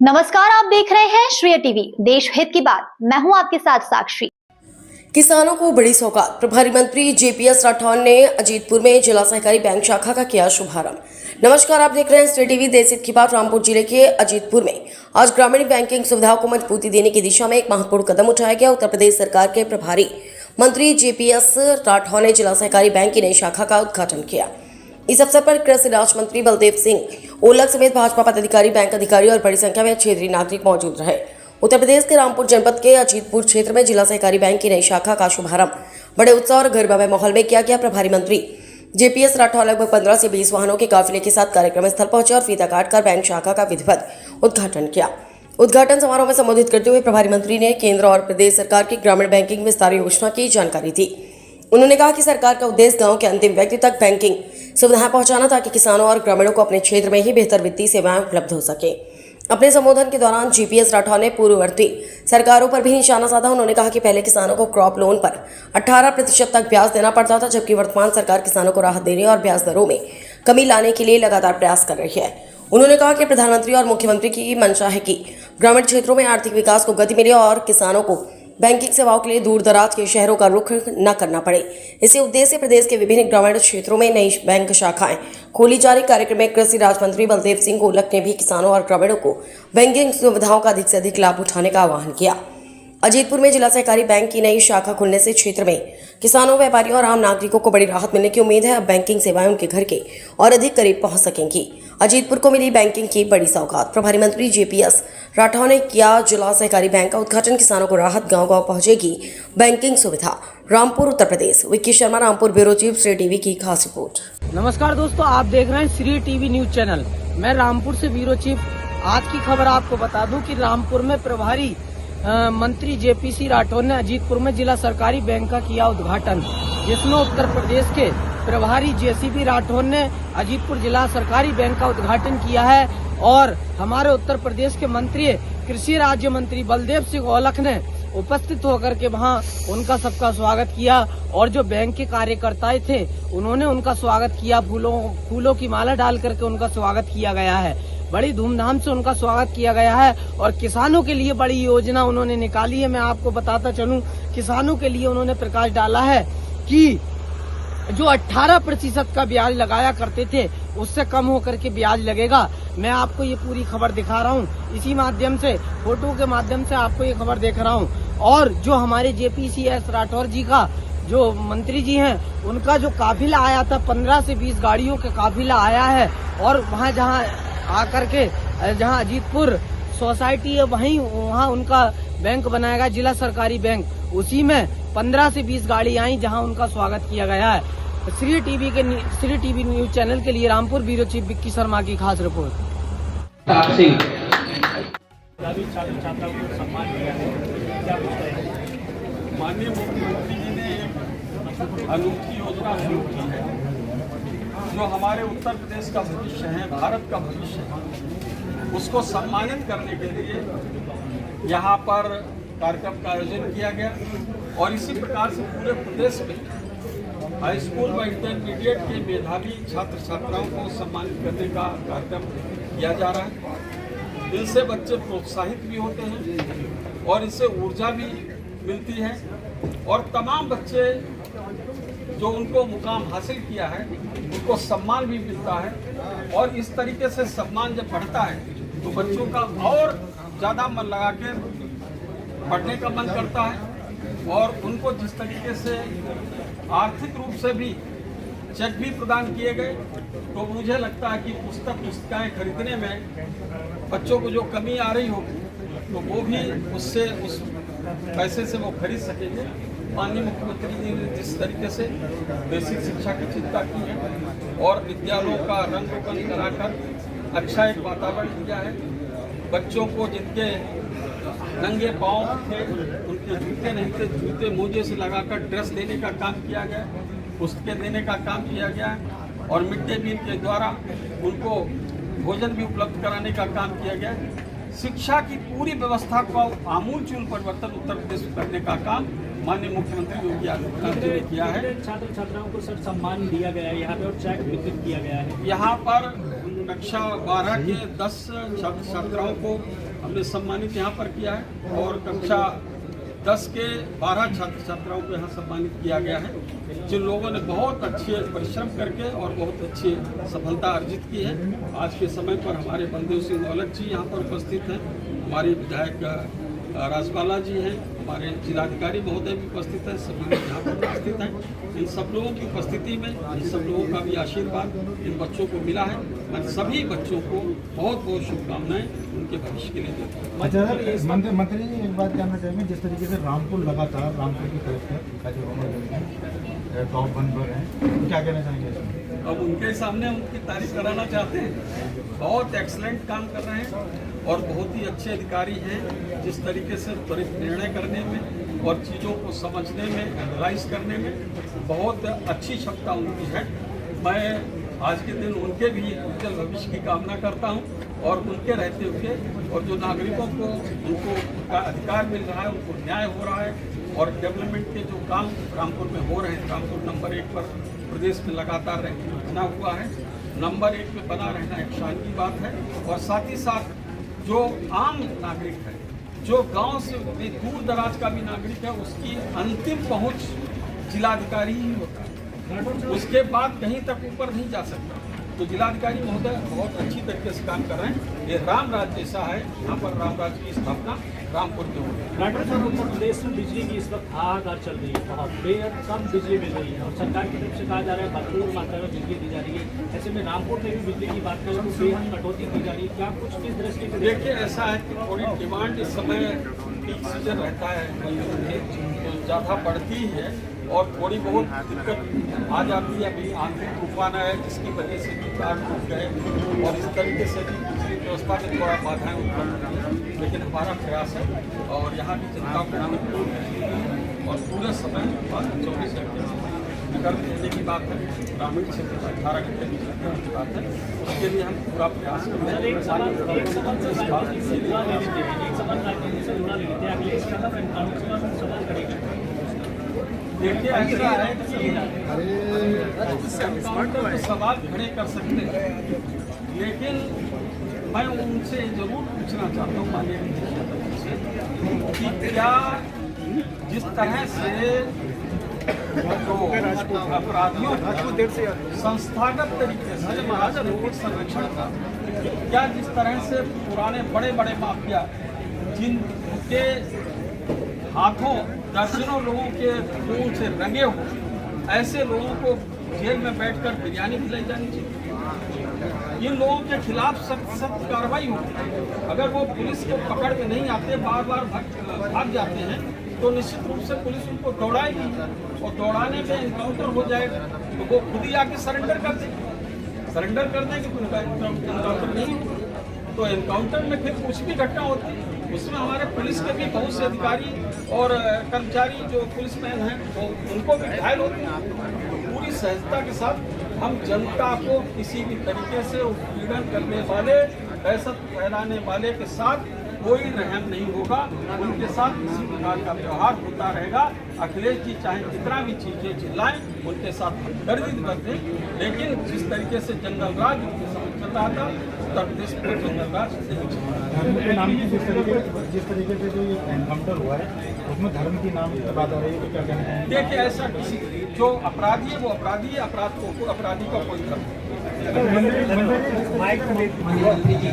नमस्कार, आप देख रहे हैं श्रेय टीवी, देश हित की बात। मैं हूं आपके साथ साक्षी। किसानों को बड़ी सौगात। प्रभारी मंत्री जेपीएस राठौर ने अजीतपुर में जिला सहकारी बैंक शाखा का किया शुभारंभ। नमस्कार, आप देख रहे हैं श्रेय टीवी, देश हित की बात। रामपुर जिले के अजीतपुर में आज ग्रामीण बैंकिंग सुविधाओं को मजबूती देने की दिशा में एक महत्वपूर्ण कदम उठाया गया। उत्तर प्रदेश सरकार के प्रभारी मंत्री जेपीएस राठौर ने जिला सहकारी बैंक की नई शाखा का उद्घाटन किया। इस अवसर पर कृषि राज्य मंत्री बलदेव सिंह ओलख समेत भाजपा पदाधिकारी, बैंक अधिकारी और बड़ी संख्या में क्षेत्रीय नागरिक मौजूद रहे। उत्तर प्रदेश के रामपुर जनपद के अजीतपुर क्षेत्र में जिला सहकारी बैंक की नई शाखा का शुभारंभ बड़े उत्साह और गरबा माहौल में किया गया। प्रभारी मंत्री जेपीएस राठौर लगभग 15 से 20 वाहनों के काफिले के साथ कार्यक्रम स्थल पहुंचे और फीता काटकर बैंक शाखा का विधिवत उद्घाटन किया। उद्घाटन समारोह में संबोधित करते हुए प्रभारी मंत्री ने केंद्र और प्रदेश सरकार की ग्रामीण बैंकिंग विस्तार योजना की जानकारी दी। उन्होंने कहा कि सरकार का उद्देश्य गांव के अंतिम व्यक्ति तक बैंकिंग सुविधाएं पहुंचाना, ताकि किसानों और ग्रामीणों को अपने क्षेत्र में ही बेहतर वित्तीय सेवाएं उपलब्ध हो सके। अपने संबोधन के दौरान जेपीएस राठौर ने पूर्ववर्ती सरकारों पर भी निशाना साधा। उन्होंने कहा कि पहले किसानों को क्रॉप लोन पर 18% तक ब्याज देना पड़ता था, जबकि वर्तमान सरकार किसानों को राहत देने और ब्याज दरों में कमी लाने के लिए लगातार प्रयास कर रही है। उन्होंने कहा कि प्रधानमंत्री और मुख्यमंत्री की मंशा है कि ग्रामीण क्षेत्रों में आर्थिक विकास को गति मिले और किसानों को बैंकिंग सेवाओं के लिए दूर दराज के शहरों का रुख न करना पड़े। इसी उद्देश्य से प्रदेश के विभिन्न ग्रामीण क्षेत्रों में नई बैंक शाखाएं खोली जा रही। कार्यक्रम में कृषि राज्य मंत्री बलदेव सिंह ओलख ने भी किसानों और ग्रामीणों को बैंकिंग सुविधाओं का अधिक से अधिक लाभ उठाने का आह्वान किया। अजीतपुर में जिला सहकारी बैंक की नई शाखा खुलने से क्षेत्र में किसानों, व्यापारियों और आम नागरिकों को बड़ी राहत मिलने की उम्मीद है। अब बैंकिंग सेवाएं उनके घर के और अधिक करीब पहुंच सकेंगी। अजीतपुर को मिली बैंकिंग की बड़ी सौगात। प्रभारी मंत्री जेपीएस राठौर ने किया जिला सहकारी बैंक का उद्घाटन। किसानों को राहत, गांव-गांव पहुंचेगी बैंकिंग सुविधा। रामपुर उत्तर प्रदेश। विक्की शर्मा, रामपुर ब्यूरो चीफ, श्रेय टीवी की खास रिपोर्ट। नमस्कार दोस्तों, आप देख रहे हैं श्रेय टीवी न्यूज चैनल। मैं रामपुर से ब्यूरो चीफ। आज की खबर आपको बता दूं कि रामपुर में प्रभारी मंत्री जेपीसी राठौर ने अजीतपुर में जिला सरकारी बैंक का किया उद्घाटन, जिसमें उत्तर प्रदेश के प्रभारी जेसीबी राठौर ने अजीतपुर जिला सरकारी बैंक का उद्घाटन किया है और हमारे उत्तर प्रदेश के मंत्री, कृषि राज्य मंत्री बलदेव सिंह ओलख ने उपस्थित होकर के वहां उनका सबका स्वागत किया और जो बैंक के कार्यकर्ता थे उन्होंने उनका स्वागत किया। फूलों की माला डाल करके उनका स्वागत किया गया है। बड़ी धूमधाम से उनका स्वागत किया गया है और किसानों के लिए बड़ी योजना उन्होंने निकाली है। मैं आपको बताता चलूं, किसानों के लिए उन्होंने प्रकाश डाला है कि जो 18% का ब्याज लगाया करते थे उससे कम होकर के ब्याज लगेगा। मैं आपको ये पूरी खबर दिखा रहा हूँ, इसी माध्यम से, फोटो के माध्यम से आपको ये खबर दिखा रहा हूँ। और जो हमारे जेपीसीएस राठौर जी का, जो मंत्री जी हैं, उनका जो काफिला आया था, 15 से 20 गाड़ियों का काफिला आया है और वहाँ जहाँ आकर के जहाँ अजीतपुर सोसाइटी है वहाँ उनका बैंक बनाया गया, जिला सरकारी बैंक। उसी में 15 से 20 गाड़ी आई जहाँ उनका स्वागत किया गया है। श्रेय टीवी न्यूज चैनल के लिए रामपुर ब्यूरो चीफ विक्की शर्मा की खास रिपोर्ट। माननीय मुख्यमंत्री जी ने एक अनूठी योजना शुरू की है जो हमारे उत्तर प्रदेश का भविष्य है, भारत का भविष्य है। उसको सम्मानित करने के लिए यहाँ पर कार्यक्रम का आयोजन किया गया और इसी प्रकार से पूरे प्रदेश में हाई स्कूल व इंटरमीडिएट के मेधावी छात्र छात्राओं को सम्मानित करने का कार्यक्रम किया जा रहा है। इनसे बच्चे प्रोत्साहित भी होते हैं और इससे ऊर्जा भी मिलती है और तमाम बच्चे जो उनको मुकाम हासिल किया है उनको सम्मान भी मिलता है और इस तरीके से सम्मान जब बढ़ता है तो बच्चों का और ज़्यादा मन लगा के पढ़ने का मन करता है और उनको जिस तरीके से आर्थिक रूप से भी चेक भी प्रदान किए गए तो मुझे लगता है कि पुस्तकाएं खरीदने में बच्चों को जो कमी आ रही होगी तो वो भी उससे उस पैसे से वो खरीद सकेंगे। माननीय मुख्यमंत्री जी ने जिस तरीके से बेसिक शिक्षा की चिंता की है और विद्यालयों का रंग रोगन कराकर अच्छा एक वातावरण दिया है, बच्चों को जिनके नंगे पाँव थे उनके जूते नहीं थे, जूते मोजे से लगाकर ड्रेस देने का काम किया गया, पुस्तकें देने का काम किया गया है और मिड डे मील के द्वारा उनको भोजन भी उपलब्ध कराने का काम किया गया। शिक्षा की पूरी व्यवस्था को आमूलचूल परिवर्तन उत्तर प्रदेश में करने का काम माननीय मुख्यमंत्री योगी आदित्यनाथ जी ने किया है। छात्र छात्राओं को सर सम्मान दिया गया है यहाँ पे और चेक वितरित किया गया है। यहाँ पर कक्षा 12 के 10 छात्र छात्राओं को हमने सम्मानित यहाँ पर किया है और कक्षा 10 के 12 छात्र छात्राओं को यहाँ सम्मानित किया गया है, जिन लोगों ने बहुत अच्छे परिश्रम करके और बहुत अच्छी सफलता अर्जित की है। आज के समय पर हमारे बलदेव सिंह औलख जी यहाँ पर उपस्थित हैं, हमारे विधायक राजबाला जी हैं, हमारे जिलाधिकारी महोदय भी उपस्थित हैं, सभी लोग यहाँ पर उपस्थित हैं। इन सब लोगों की उपस्थिति में इन सब लोगों का भी आशीर्वाद इन बच्चों को मिला है। मैं सभी बच्चों को बहुत बहुत शुभकामनाएं उनके भविष्य के लिए देता हूँ। अच्छा मंत्री जी, एक बात जानना चाहेंगे, जिस तरीके से रामपुर लगातार रामपुर की कलेक्टर टॉप 1 पर है, तो क्या कहना चाहेंगे इसमें? अब उनके सामने उनकी तारीफ कराना चाहते हैं। बहुत एक्सलेंट काम कर रहे हैं और बहुत ही अच्छे अधिकारी हैं। जिस तरीके से त्वरित निर्णय करने में और चीज़ों को समझने में, एनालाइज करने में बहुत अच्छी क्षमता उनकी है। मैं आज के दिन उनके भी उज्जवल भविष्य की कामना करता हूं और उनके रहते हुए और जो नागरिकों को उनको का अधिकार मिल रहा है, उनको न्याय हो रहा है और डेवलपमेंट के जो काम रामपुर में हो रहे हैं, रामपुर नंबर 1 पर प्रदेश में लगातार रैंकिंग बना हुआ है। नंबर 1 पे बना रहना एक शान की बात है। और साथ ही साथ जो आम नागरिक है, जो गांव से दूर दराज का भी नागरिक है, उसकी अंतिम पहुंच जिलाधिकारी ही होता है, उसके बाद कहीं तक ऊपर नहीं जा सकता। तो जिलाधिकारी महोदय बहुत अच्छी तरीके से काम कर रहे हैं। ये राम राज्य जैसा है, यहाँ पर राम राज्य की स्थापना रामपुर में होगी। राठौर साहब, उत्तर प्रदेश में बिजली की इस वक्त हाहाकार चल रही है, बहुत बेहद कम बिजली मिल रही है और सरकार की तरफ से कहा जा रहा है भरपूर मात्रा में बिजली दी जा रही है। ऐसे में रामपुर में भी बिजली की बात करें तो बेहद कटौती की जा रही है। क्या कुछ किस दृष्टि से? देखिए, ऐसा है कि थोड़ी डिमांड इस समय पीक सीजन रहता है तो ज़्यादा बढ़ती ही है और थोड़ी बहुत दिक्कत आ जाती है। अभी आंधी तूफान है जिसकी वजह से भी तार टूट गए और इस तरीके से भी बिजली व्यवस्था में थोड़ा बाधाएं उत्पन्न होती हैं। लेकिन हमारा प्रयास है और यहाँ की जनता को और पूरे समय 24 घंटे नगर देने की बात है, ग्रामीण क्षेत्र में 18 घंटे बिजली देने की बात है। उसके लिए हम पूरा प्रयास कर रहे हैं। एक देखिए, ऐसा है कि एनकाउंटर सवाल खड़े कर सकते हैं, लेकिन मैं उनसे जरूर पूछना चाहता हूँ माननीय मुख्यमंत्री से कि क्या जिस तरह से जो अपराधियों को संस्थागत तरीके से राजनीतिक संरक्षण का, क्या जिस तरह से पुराने बड़े बड़े माफिया जिनके हाथों दर्जनों लोगों के खून से रंगे हो, ऐसे लोगों को जेल में बैठकर बिरयानी खिलाई जानी चाहिए। इन लोगों के खिलाफ सख्त कार्रवाई हो। अगर वो पुलिस को पकड़ में नहीं आते, बार बार भाग जाते हैं, तो निश्चित रूप से पुलिस उनको दौड़ाएगी और दौड़ाने में एनकाउंटर हो जाएगा तो वो खुद ही आके सरेंडर कर देंगे। सरेंडर कर देंगे तो उनका एनकाउंटर नहीं होगा। तो एनकाउंटर में फिर कुछ भी घटना होती है, उसमें हमारे पुलिस के भी बहुत से अधिकारी और कर्मचारी जो पुलिसमैन हैं वो उनको भी घायल होते हैं। पूरी सहजता के साथ हम जनता को किसी भी तरीके से उत्पीड़न करने वाले, दहशत फैलाने वाले के साथ कोई रहम नहीं होगा। उनके साथ किसी प्रकार का व्यवहार होता रहेगा। अखिलेश जी चाहे कितना भी चीजें चिल्लाएं, उनके साथ हम गर्दित कर दें, लेकिन जिस तरीके से जंगल राज उनके समझ चल रहा था, उत्तर प्रदेश में जंगल राज नहीं चल रहा। धर्म के नाम की जिस तरीके से जो ये एनकाउंटर हुआ है उसमें धर्म की नाम की बात आ रही है, तो क्या कहना है? देखिए, ऐसा किसी जो अपराधी है वो अपराधी है, अपराधी का कोई धर्म मंत्री जी